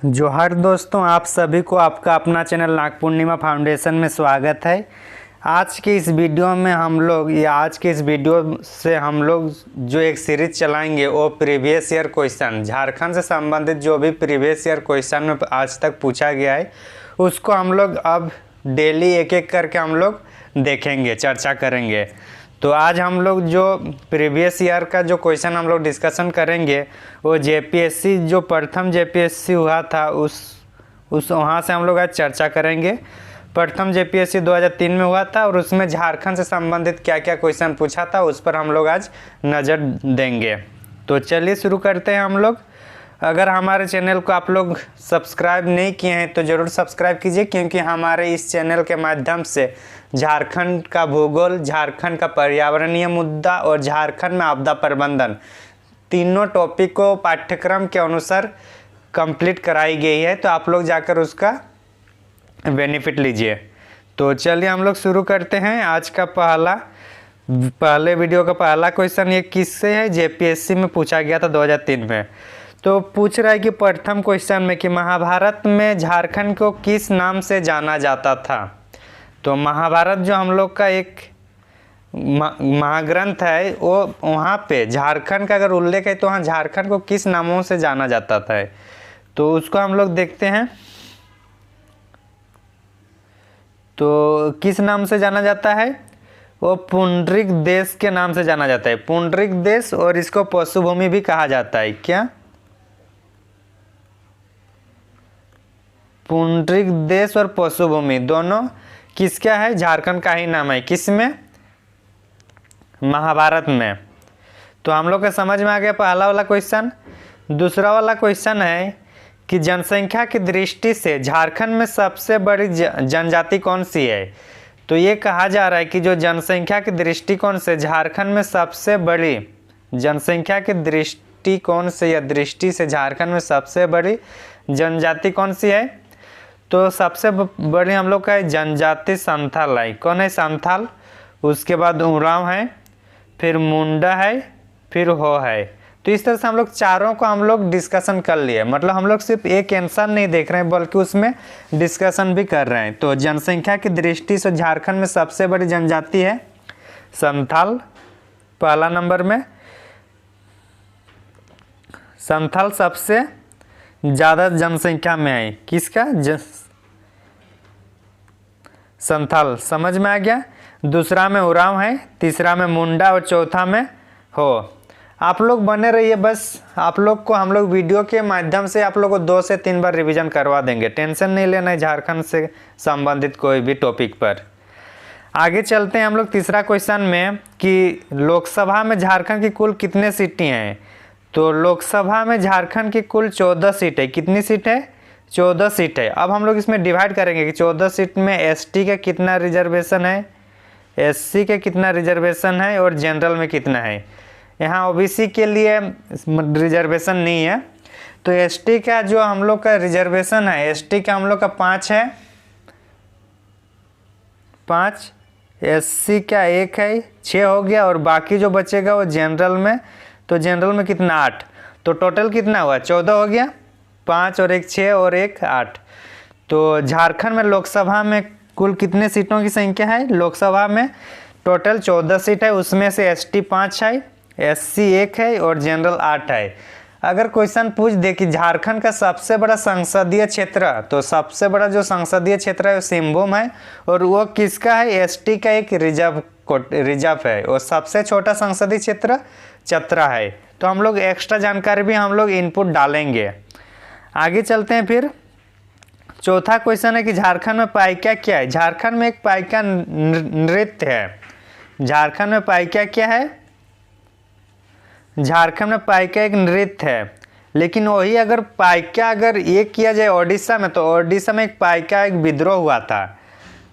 जोहार दोस्तों, आप सभी को आपका अपना चैनल नाग पूर्णिमा फाउंडेशन में स्वागत है। आज के इस वीडियो में आज के इस वीडियो से हम लोग जो एक सीरीज चलाएंगे वो प्रीवियस ईयर क्वेश्चन, झारखंड से संबंधित जो भी प्रीवियस ईयर क्वेश्चन में आज तक पूछा गया है उसको हम लोग अब डेली एक एक करके हम लोग देखेंगे, चर्चा करेंगे। तो आज हम लोग जो प्रीवियस ईयर का जो क्वेश्चन हम लोग डिस्कशन करेंगे वो जेपीएससी जो प्रथम जेपीएससी हुआ था उस वहाँ से हम लोग आज चर्चा करेंगे। प्रथम जेपीएससी 2003 में हुआ था और उसमें झारखंड से संबंधित क्या क्या क्वेश्चन पूछा था उस पर हम लोग आज नज़र देंगे। तो चलिए शुरू करते हैं हम लोग। अगर हमारे चैनल को आप लोग सब्सक्राइब नहीं किए हैं तो ज़रूर सब्सक्राइब कीजिए, क्योंकि हमारे इस चैनल के माध्यम से झारखंड का भूगोल, झारखंड का पर्यावरणीय मुद्दा और झारखंड में आपदा प्रबंधन तीनों टॉपिक को पाठ्यक्रम के अनुसार कंप्लीट कराई गई है। तो आप लोग जाकर उसका बेनिफिट लीजिए। तो चलिए हम लोग शुरू करते हैं। आज का पहले वीडियो का पहला क्वेश्चन ये किससे है, जेपीएससी में पूछा गया था 2003 में। तो पूछ रहा है कि प्रथम क्वेश्चन में कि महाभारत में झारखंड को किस नाम से जाना जाता था। तो महाभारत जो हम लोग का एक महाग्रंथ है वो वहाँ पे झारखंड का अगर उल्लेख है तो वहाँ झारखंड को किस नामों से जाना जाता था, तो उसको हम लोग देखते हैं। तो किस नाम से जाना जाता है, वो पुंडरिक देश के नाम से जाना जाता है, पुंडरिक देश। और इसको पशुभूमि भी कहा जाता है। क्या पुंडरिक देश और पशुभूमि दोनों किसका है, झारखंड का ही नाम है। किसमें, महाभारत में। तो हम लोग का समझ में आ गया पहला वाला क्वेश्चन। दूसरा वाला क्वेश्चन है कि जनसंख्या की दृष्टि से झारखंड में सबसे बड़ी जनजाति कौन सी है। तो ये कहा जा रहा है कि जो जनसंख्या के दृष्टिकोण से झारखंड में सबसे बड़ी जनसंख्या के दृष्टिकोण से या दृष्टि से झारखंड में सबसे बड़ी जनजाति कौन सी है। तो सबसे बड़ी हम लोग का जनजाति संथाल है। कौन है, संथाल। उसके बाद उरांव है, फिर मुंडा है, फिर हो है। तो इस तरह से हम लोग चारों को हम लोग डिस्कशन कर लिए। मतलब हम लोग सिर्फ एक आंसर नहीं देख रहे हैं बल्कि उसमें डिस्कशन भी कर रहे हैं। तो जनसंख्या की दृष्टि से झारखंड में सबसे बड़ी जनजाति है संथाल। पहला नंबर में संथाल सबसे ज़्यादा जनसंख्या में है। किसका, संथाल। समझ में आ गया। दूसरा में उरांव है, तीसरा में मुंडा और चौथा में हो। आप लोग बने रहिए, बस आप लोग को हम लोग वीडियो के माध्यम से आप लोग को 2 से 3 बार रिवीजन करवा देंगे। टेंशन नहीं लेना है झारखंड से संबंधित कोई भी टॉपिक पर। आगे चलते हैं हम लोग तीसरा क्वेश्चन में कि लोकसभा में झारखंड की कुल कितने सीटें हैं। तो लोकसभा में झारखंड की कुल 14 सीट है। कितनी सीट है, 14 सीट है। अब हम लोग इसमें डिवाइड करेंगे कि 14 सीट में एसटी का कितना रिजर्वेशन है, एससी के कितना रिजर्वेशन है और जनरल में कितना है। यहाँ ओबीसी के लिए रिजर्वेशन नहीं है। तो एसटी का जो हम लोग का रिजर्वेशन है, एसटी का हम लोग का 5 है, 5। एससी का 1 है, 6 हो गया। और बाकी जो बचेगा वो जनरल में। तो जनरल में कितना, 8। तो टोटल कितना हुआ, 14 हो गया। 5 और 1 6 और 1 8। तो झारखंड में लोकसभा में कुल कितने सीटों की संख्या है, लोकसभा में टोटल 14 सीट है। उसमें से एसटी 5 है, एससी 1 है और जनरल 8 है। अगर क्वेश्चन पूछ दे कि झारखंड का सबसे बड़ा संसदीय क्षेत्र, तो सबसे बड़ा जो संसदीय क्षेत्र है वो सिंहभूम है। और वो किसका है, एसटी का एक रिजर्व है। और सबसे छोटा संसदीय क्षेत्र चतरा है। तो हम लोग एक्स्ट्रा जानकारी भी हम लोग इनपुट डालेंगे। आगे चलते हैं। फिर चौथा क्वेश्चन है कि झारखंड में पाइका क्या है। झारखंड में एक पाइका नृत्य है। झारखंड में पाइका क्या है, झारखंड में पाइका एक नृत्य है। लेकिन वही अगर पाइका अगर ये किया जाए ओडिशा में, तो ओडिशा में एक पाइका एक विद्रोह हुआ था।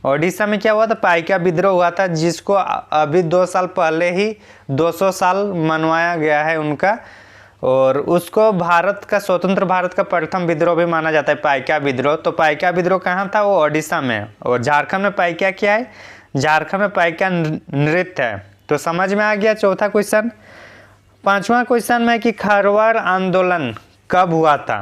ओडिशा में क्या हुआ था, पाइका विद्रोह हुआ था, जिसको अभी 2 साल पहले ही 200 साल मनवाया गया है उनका। और उसको भारत का, स्वतंत्र भारत का प्रथम विद्रोह भी माना जाता है, पाइका विद्रोह। तो पाइका विद्रोह कहाँ था, वो ओडिशा में। और झारखंड में पाइका क्या है, झारखंड में पाइका नृत्य है। तो समझ में आ गया चौथा क्वेश्चन। पांचवा क्वेश्चन में कि खरवार आंदोलन कब हुआ था।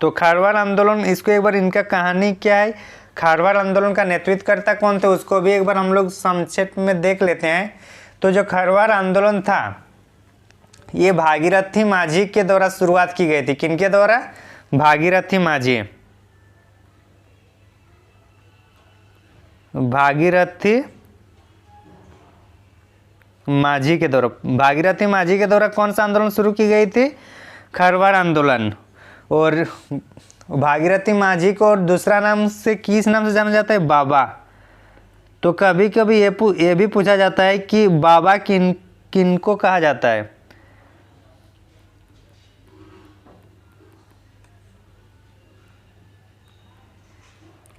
तो खारवाड़ आंदोलन, इसको एक बार इनका कहानी क्या है, खारवाड़ आंदोलन का नेतृत्वकर्ता कौन थे उसको भी एक बार हम लोग संक्षेप में देख लेते हैं। तो जो खारवाड़ आंदोलन था ये भागीरथी माझी के द्वारा शुरुआत की गई थी। किनके द्वारा? भागीरथी माझी। भागीरथी माझी के द्वारा, भागीरथी माझी के द्वारा कौन सा आंदोलन शुरू की गई थी? खारवाड़ आंदोलन। और भागीरथी माझी को और दूसरा नाम से किस नाम से जाना जाता है? बाबा। तो कभी कभी ये भी पूछा जाता है कि बाबा किनको कहा जाता है?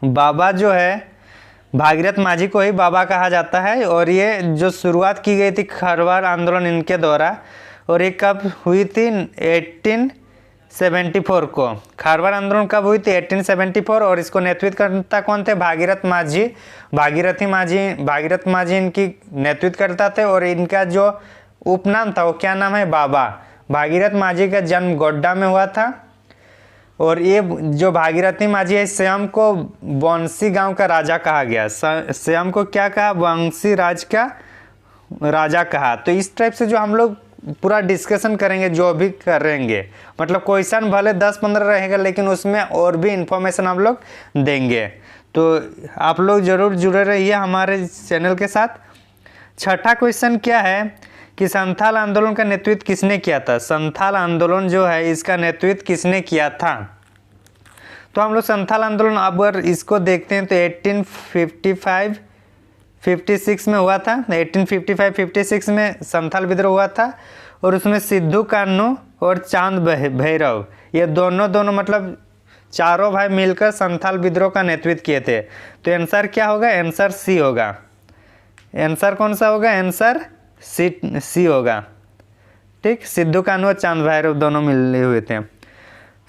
बाबा जो है भागीरथ माझी को ही बाबा कहा जाता है। और ये जो शुरुआत की गई थी खारवाड़ आंदोलन इनके द्वारा, और ये कब हुई थी? 1874 को। खारवाड़ आंदोलन कब हुई थी? 1874। और इसको नेतृत्वकर्ता कौन थे? भागीरथ माझी। भागीरथ माझी इनकी नेतृत्वकर्ता थे। और इनका जो उपनाम था वो क्या नाम है? बाबा। भागीरथ माझी का जन्म गोड्डा में हुआ था। और ये जो भागीरथी माझी है स्वयं को वंशी गांव का राजा कहा गया। स्वयं को क्या कहा? वंशी राज का राजा कहा। तो इस टाइप से जो हम लोग पूरा डिस्कशन करेंगे, जो भी करेंगे, मतलब क्वेश्चन भले 10-15 रहेगा लेकिन उसमें और भी इंफॉर्मेशन हम लोग देंगे। तो आप लोग जरूर जुड़े रहिए हमारे चैनल के साथ। छठा क्वेश्चन क्या है कि संथाल आंदोलन का नेतृत्व किसने किया था? संथाल आंदोलन जो है इसका नेतृत्व किसने किया था? तो हम लोग संथाल आंदोलन अगर इसको देखते हैं तो 1855-56 में हुआ था। 1855-56 में संथाल विद्रोह हुआ था। और उसमें सिद्धू कान्हू और चांद भैरव ये दोनों मतलब चारों भाई मिलकर संथाल विद्रोह का नेतृत्व किए थे। तो आंसर क्या होगा? आंसर सी होगा। आंसर कौन सा होगा? आंसर सी होगा। ठीक, सिद्धू कान्हू और चांद भैरव दोनों मिले हुए थे।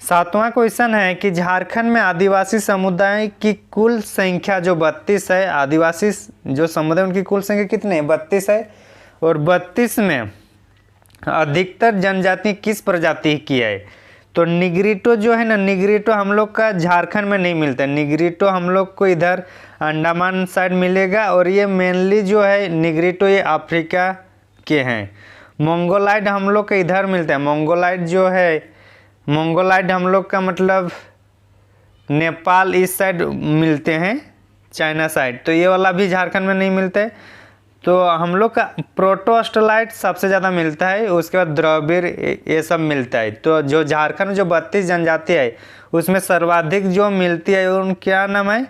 सातवां क्वेश्चन है कि झारखंड में आदिवासी समुदाय की कुल संख्या जो 32 है, आदिवासी जो समुदाय उनकी कुल संख्या कितनी है? 32 है। और 32 में अधिकतर जनजाति किस प्रजाति की है? तो निग्रिटो जो है ना, निग्रिटो हम लोग का झारखंड में नहीं मिलता है। निग्रिटो हम लोग को इधर अंडमान साइड मिलेगा। और ये मेनली जो है निग्रिटो ये अफ्रीका के हैं। मंगोलाइड हम लोग का इधर मिलता है। मंगोलाइड जो है, मंगोलाइड हम लोग का मतलब नेपाल इस साइड मिलते हैं, चाइना साइड। तो ये वाला भी झारखंड में नहीं मिलता है। तो हम लोग का प्रोटोस्टलाइट सबसे ज़्यादा मिलता है, उसके बाद द्रविड़ ये सब मिलता है। तो जो झारखंड में जो 32 जनजाति है उसमें सर्वाधिक जो मिलती है उन क्या नाम है?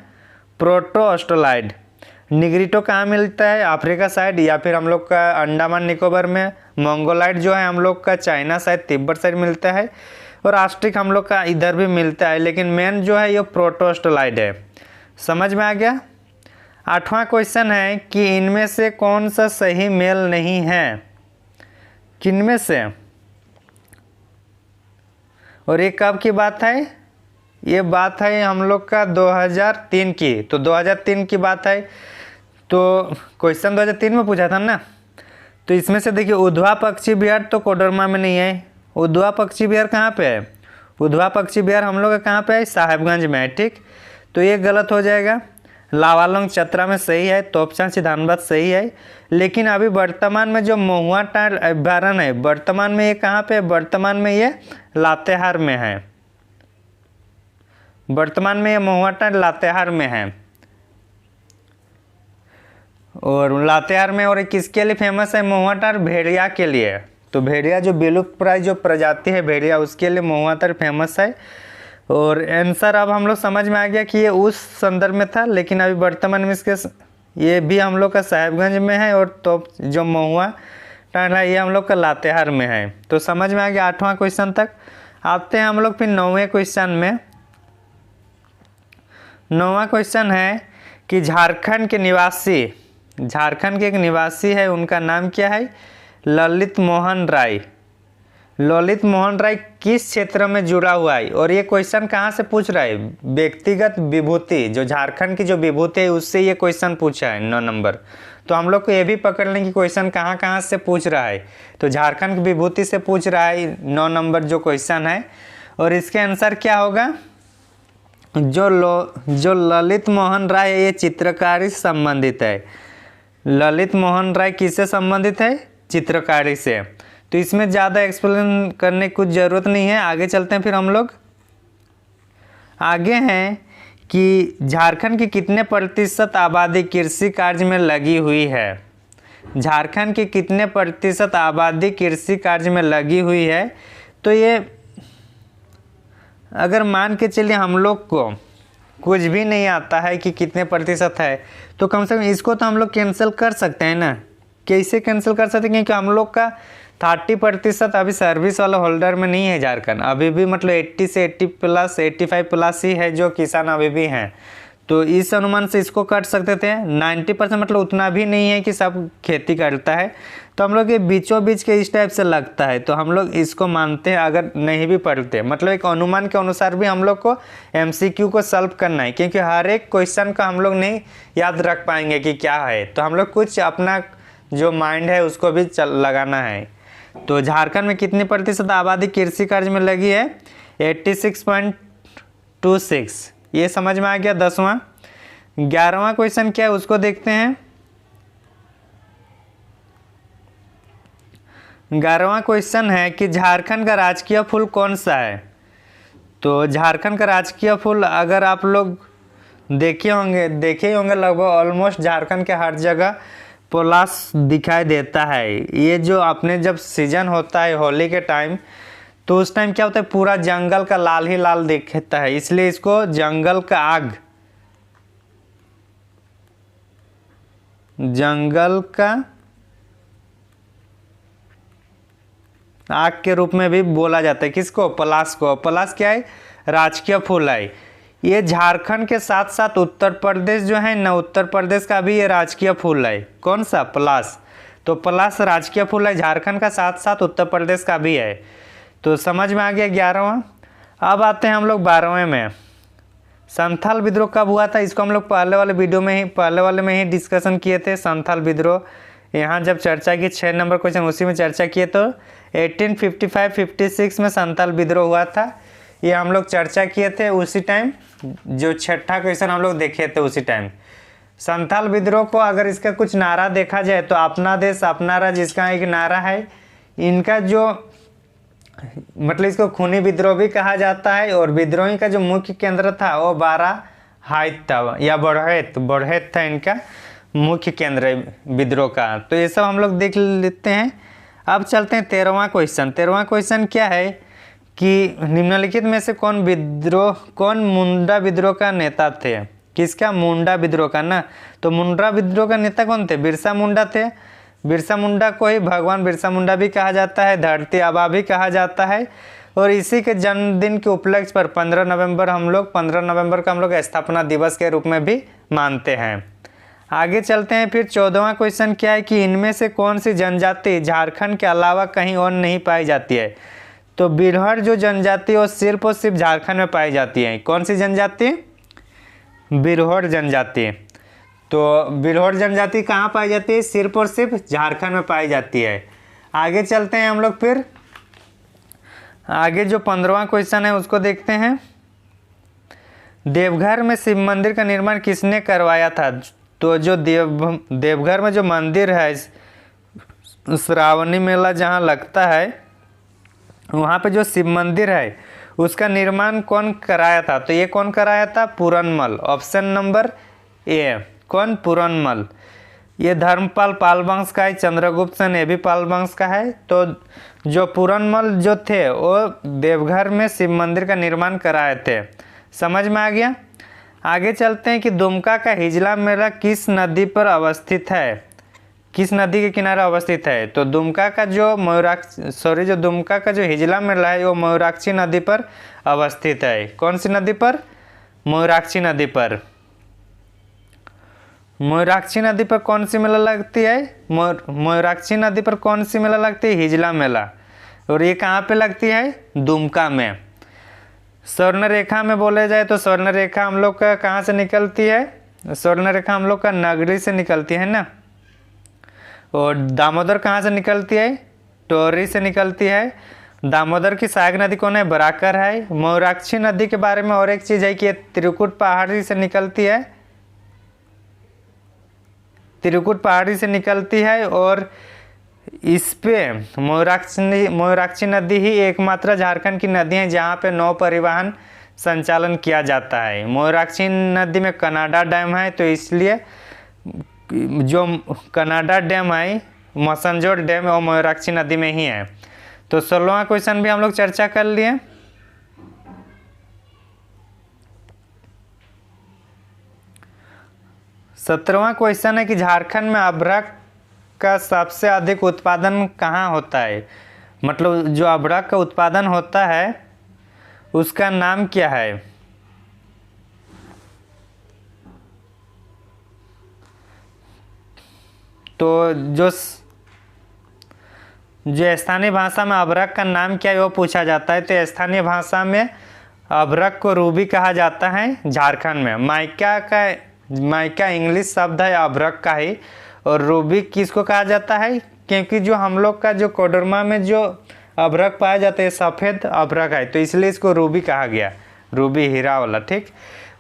प्रोटोस्टलाइड। निग्रिटो कहाँ मिलता है? अफ्रीका साइड या फिर हम लोग का अंडमान निकोबार में। मंगोलाइड जो है हम लोग का चाइना साइड, तिब्बत साइड मिलता है। और ऑस्ट्रिक हम लोग का इधर भी मिलता है, लेकिन मेन जो है ये प्रोटोस्टलाइड है। समझ में आ गया? आठवां क्वेश्चन है कि इनमें से कौन सा सही मेल नहीं है? किनमें से? और ये कब की बात है? ये बात है हम लोग का 2003 की। तो 2003 की बात है। तो क्वेश्चन 2003 में पूछा था ना। तो इसमें से देखिए उधवा पक्षी विहार तो कोडरमा में नहीं है। उधवा पक्षी विहार कहाँ पे है? उधवा पक्षी विहार हम लोग का कहाँ पे है? साहेबगंज में है। ठीक, तो ये गलत हो जाएगा। लावालंग चतरा में सही है। तोपचान सिद्धांतबाद सही है। लेकिन अभी वर्तमान में जो महुआ टार अभ्यारण्य है, वर्तमान में ये कहाँ पे? वर्तमान में ये लातेहार में है। वर्तमान में ये महुआ टार लातेहार में है। और लातेहार में और किसके लिए फेमस है महुआ टार? भेड़िया के लिए। तो भेड़िया जो विलुप्त प्राय जो प्रजाति है भेड़िया, उसके लिए महुआ टार फेमस है। और आंसर अब हम लोग समझ में आ गया कि ये उस संदर्भ में था, लेकिन अभी वर्तमान में इसके ये भी हम लोग का साहेबगंज में है। और तो जो महुआ टार है ये हम लोग का लातेहार में है। तो समझ में आ गया 8वां क्वेश्चन तक। आते हैं हम लोग फिर 9वें क्वेश्चन में। 9वां क्वेश्चन है कि झारखंड के निवासी, झारखंड के एक निवासी है, उनका नाम क्या है? ललित मोहन राय। ललित मोहन राय किस क्षेत्र में जुड़ा हुआ है? और ये क्वेश्चन कहाँ से पूछ रहा है? व्यक्तिगत विभूति, जो झारखंड की जो विभूति है उससे ये क्वेश्चन पूछा है 9 नंबर। तो हम लोग को ये भी पकड़ लें कि क्वेश्चन कहाँ से पूछ रहा है। तो झारखंड की विभूति से पूछ रहा है 9 नंबर जो क्वेश्चन है। और इसके आंसर क्या होगा? जो ललित मोहन राय है ये चित्रकारी से संबंधित है। ललित मोहन राय किससे संबंधित है? चित्रकारी से। तो इसमें ज़्यादा एक्सप्लेन करने की कुछ ज़रूरत नहीं है। आगे चलते हैं फिर हम लोग। आगे हैं कि झारखंड की कितने प्रतिशत आबादी कृषि कार्य में लगी हुई है? झारखंड की कितने प्रतिशत आबादी कृषि कार्य में लगी हुई है? तो ये अगर मान के चलिए हम लोग को कुछ भी नहीं आता है कि कितने प्रतिशत है, तो कम से कम इसको तो हम लोग कैंसिल कर सकते हैं ना। कैसे कैंसिल कर सकते हैं? क्योंकि हम लोग का 30% अभी सर्विस वाला होल्डर में नहीं है झारखंड। अभी भी मतलब 80 से 85+ ही है जो किसान अभी भी हैं। तो इस अनुमान से इसको काट सकते थे। 90% मतलब उतना भी नहीं है कि सब खेती करता है। तो हम लोग ये बीचों बीच के इस टाइप से लगता है, तो हम लोग इसको मानते हैं अगर नहीं भी पढ़ते। मतलब एक अनुमान के अनुसार भी हम लोग को MCQ को सॉल्व करना है, क्योंकि हर एक क्वेश्चन का हम लोग नहीं याद रख पाएंगे कि क्या है। तो हम लोग कुछ अपना जो माइंड है उसको भी लगाना है। तो झारखंड में कितनी प्रतिशत आबादी कृषि कार्य में लगी है? 86.26। ये समझ में आ गया 10वां। 11वां क्वेश्चन क्या है उसको देखते हैं। 11वां क्वेश्चन है कि झारखंड का राजकीय फूल कौन सा है? तो झारखंड का राजकीय फूल अगर आप लोग देखे ही होंगे लगभग ऑलमोस्ट झारखंड के हर जगह पलाश दिखाई देता है। ये जो अपने जब सीजन होता है होली के टाइम, तो उस टाइम क्या होता है पूरा जंगल का लाल ही लाल दिखता है, इसलिए इसको जंगल का आग के रूप में भी बोला जाता है। किसको? पलाश को। पलाश क्या है? राजकीय फूल है। ये झारखंड के साथ साथ उत्तर प्रदेश जो है ना, उत्तर प्रदेश का भी ये राजकीय फूल है। कौन सा? पलाश। तो पलाश राजकीय फूल है झारखंड का, साथ साथ उत्तर प्रदेश का भी है। तो समझ में आ गया 11वां। अब आते हैं हम लोग 12वें में। संथाल विद्रोह कब हुआ था? इसको हम लोग पहले वाले में ही डिस्कशन किए थे। संथाल विद्रोह यहाँ जब चर्चा की 6 नंबर क्वेश्चन उसी में चर्चा किए। तो 1855-56 में संथाल विद्रोह हुआ था। ये हम लोग चर्चा किए थे उसी टाइम, जो 6ठा क्वेश्चन हम लोग देखे थे उसी टाइम। संथाल विद्रोह को अगर इसका कुछ नारा देखा जाए तो अपना देश अपना राज इसका एक नारा है। इनका जो मतलब इसको खूनी विद्रोह भी कहा जाता है। और विद्रोही का जो मुख्य केंद्र था वो बाराहात था या बड़हैत था इनका मुख्य केंद्र विद्रोह का। तो ये सब हम लोग देख लेते हैं। अब चलते हैं 13वां क्वेश्चन। 13वां क्वेश्चन क्या है कि निम्नलिखित में से कौन मुंडा विद्रोह का नेता थे? किसका? मुंडा विद्रोह का ना। तो मुंडा विद्रोह का नेता कौन थे? बिरसा मुंडा थे। बिरसा मुंडा को ही भगवान बिरसा मुंडा भी कहा जाता है, धरती आबा भी कहा जाता है। और इसी के जन्मदिन के उपलक्ष्य पर 15 नवंबर का हम लोग स्थापना दिवस के रूप में भी मानते हैं। आगे चलते हैं फिर 14वां क्वेश्चन क्या है कि इनमें से कौन सी जनजाति झारखंड के अलावा कहीं और नहीं पाई जाती है? तो बिरहड़ जो जनजाति वो सिर्फ और सिर्फ झारखंड में पाई जाती है। कौन सी जनजाति? बिरहड़ जनजाति। तो बिरहड़ जनजाति कहाँ पाई जाती है? सिर्फ और सिर्फ झारखंड में पाई जाती है। आगे चलते हैं हम लोग फिर। आगे जो 15वां क्वेश्चन है उसको देखते हैं। देवघर में शिव मंदिर का निर्माण किसने करवाया था? तो जो देवघर में जो मंदिर है, श्रावणी मेला जहाँ लगता है वहाँ पे जो शिव मंदिर है उसका निर्माण कौन कराया था? तो ये कौन कराया था? पूरनमल। Option number A. कौन? पूरनमल। ये धर्मपाल पाल वंश का है, चंद्रगुप्त सेन ये भी पाल वंश का है। तो जो पूरनमल जो थे वो देवघर में शिव मंदिर का निर्माण कराए थे। समझ में आ गया। आगे चलते हैं कि दुमका का हिजला मेला किस नदी पर अवस्थित है? किस नदी के किनारे अवस्थित है? तो दुमका का जो दुमका का जो हिजला मेला है वो मयूराक्षी नदी पर अवस्थित है। कौन सी नदी पर? मयूराक्षी नदी पर। मयूराक्षी नदी पर कौन सी मेला लगती है? मयूराक्षी नदी पर कौन सी मेला लगती है? हिजला मेला। और ये कहाँ पे लगती है? दुमका में। स्वर्ण रेखा में बोले जाए तो स्वर्ण रेखा हम लोग का कहाँ से निकलती है? स्वर्ण रेखा हम लोग का नगरी से निकलती है ना। और दामोदर कहाँ से निकलती है? टोरी से निकलती है। दामोदर की सहायक नदी कौन है? बराकर है। मयूराक्षी नदी के बारे में और एक चीज़ है कि ये त्रिकुट पहाड़ी से निकलती है, त्रिकुट पहाड़ी से निकलती है और इस पे मयूराक्षी नदी ही एकमात्र झारखंड की नदी है जहाँ पे नौ परिवहन संचालन किया जाता है। मयूराक्षी नदी में कनाडा डैम है, तो इसलिए जो कनाडा डैम है, मसंजोर डैम, और मयूराक्षी नदी में ही है। तो 16वां क्वेश्चन भी हम लोग चर्चा कर लिए। सत्रहवां क्वेश्चन है कि झारखंड में अभ्रक का सबसे अधिक उत्पादन कहाँ होता है? मतलब जो अभ्रक का उत्पादन होता है उसका नाम क्या है? तो जो स्थानीय भाषा में अभ्रक का नाम क्या है वो पूछा जाता है। तो स्थानीय भाषा में अभ्रक को रूबी कहा जाता है झारखंड में। माइका इंग्लिश शब्द है अभ्रक का ही, और रूबी किसको कहा जाता है? क्योंकि जो हम लोग का जो कोडरमा में जो अभ्रक पाया जाता है सफ़ेद अभ्रक है, तो इसलिए इसको रूबी कहा गया, रूबी हीरा वाला, ठीक।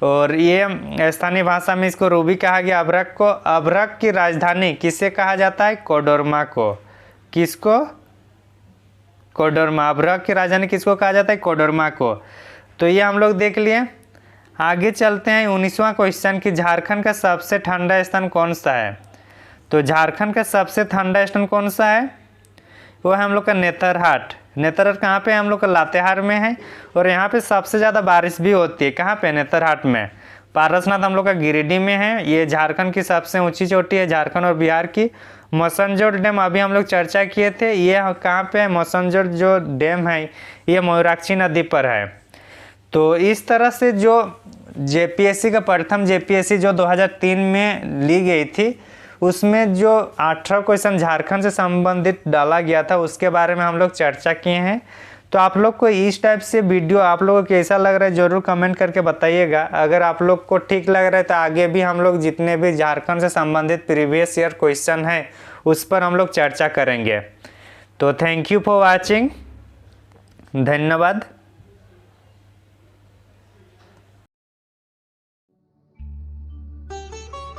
और ये स्थानीय भाषा में इसको रूबी कहा गया अभ्रक को। अभ्रक की राजधानी किसे कहा जाता है? कोडरमा को। किसको? कोडरमा। अभ्रक की राजधानी किसको कहा जाता है? कोडरमा को। तो ये हम लोग देख लिए। आगे चलते हैं 19वां क्वेश्चन कि झारखंड का सबसे ठंडा स्थान कौन सा है? तो झारखंड का सबसे ठंडा स्थान कौन सा है? वो है हम लोग का नेतरहाट। नेतरहाट कहाँ पे है? हम लोग का लातेहार में है, और यहाँ पे सबसे ज़्यादा बारिश भी होती है। कहाँ पे? नेतरहाट में। पारसनाथ हम लोग का गिरिडीह में है। ये झारखंड की सबसे ऊंची चोटी है, झारखंड और बिहार की। मसंजोर डैम अभी हम लोग चर्चा किए थे, ये कहाँ पे है? मसंजोर जो डैम है ये मयूराक्षी नदी पर है। तो इस तरह से जो जेपीएससी का प्रथम जेपीएससी जो 2003 में ली गई थी, उसमें जो 18 क्वेश्चन झारखंड से संबंधित डाला गया था उसके बारे में हम लोग चर्चा किए हैं। तो आप लोग को इस टाइप से वीडियो आप लोगों को कैसा लग रहा है ज़रूर कमेंट करके बताइएगा। अगर आप लोग को ठीक लग रहा है तो आगे भी हम लोग जितने भी झारखंड से संबंधित प्रीवियस ईयर क्वेश्चन हैं उस पर हम लोग चर्चा करेंगे। तो थैंक यू फॉर वॉचिंग, धन्यवाद।